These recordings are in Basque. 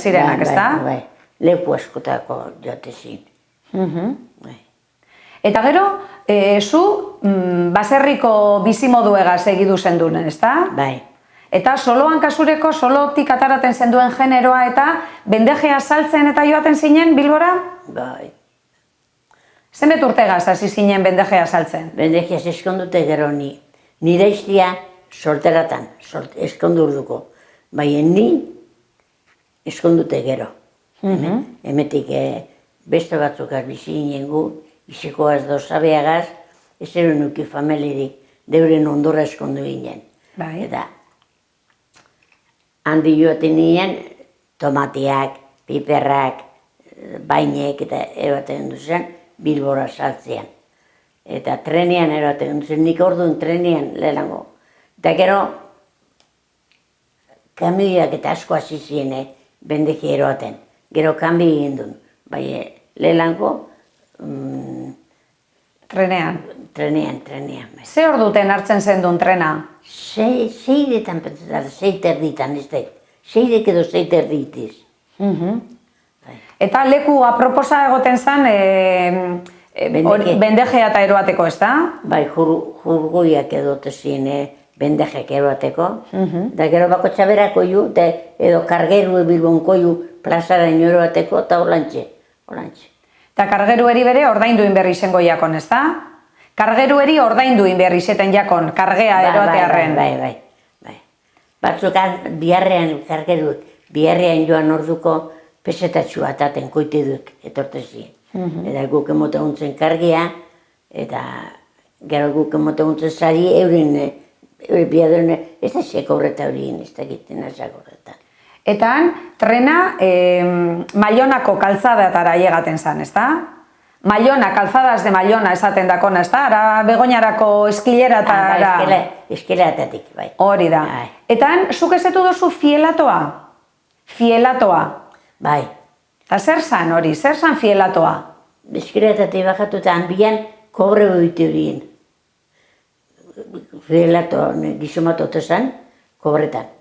zirenak, ezta? Bai, leku askotako joate zin. Eta gero, zu baserriko bizimoduegaz egidu zenduen, ezta? Bai. Eta soloan kasureko, solotik ataraten zenduen generoa eta bendejea saltzen eta joaten zinen Bilbora? Bai. Zenbet urtegaz hasi zinen bendejea saltzen? Bendejea eskondute gero ni. Nire iztia solteratan, eskondu urduko. Bai, ni eskondute gero. Hemetik beste batzukaz bizi ginen gu, izikoaz dozabeagaz, ez eren nuki familirik, deuren ondora eskondu ginen. Eta handi joaten nien, tomatiak, piperrak, bainek eta eroaten duzen, Bilbora saltzean. Eta trenean eroaten duzen, nik orduan trenean lehenango. Eta gero, kamioak eta asko hasi ziren bendeki eroaten. Gero kambi egin duen. Bai, lehenango... Trenean? Trenean. Ze orduten hartzen zendun trena? Seiretan pentsatzen, 6:30, ez da. 6 edo 6:30. Eta leku aproposa egoten zen bendejea eta eroateko, ez da? Bai, jurgoiak edote ziren bendejek eroateko. Da gero bako txaberako ju, edo kargeru Bilbonko ju plazara eroateko, eta holantxe. Eta kargerueri bere ordainduin berri zengo jakon, ez da? Kargerueri ordainduin berri zeten jakon, kargea eroatearren. Bai. Batzuk biharrean kargeruek, biharrean joan orduko pesetatxua ataten koite duk etortezien. Eta guk emote guntzen kargia, eta gero guk emote guntzen zari euren biaderen, ez da seko horreta horien, ez da egiten azak horretan. Eta trena Maionako kaltzadatara llegaten zan, ez da? Maiona, kalzadas de Maiona esaten dakona, ez da? Ara Begoñarako eskileratara. Eskileratatik, bai. Hori da. Eta zuk ezetu dozu fielatoa? Fielatoa. Bai. Eta zer zan hori? Zer zan fielatoa? Eskileratatik bajatuta hanbian kobre goite horien. Fielatoa gizomatote zan, kobretan.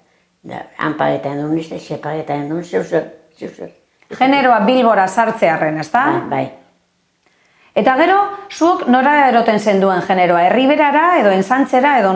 Han pagetan duen, ez da, xe pagetan duen, zeu-zer. Generoa Bilbora sartzearren, ez da? Bai. Eta gero, zuok nora eroten zenduen generoa? Herriberara edo Ensantzera edo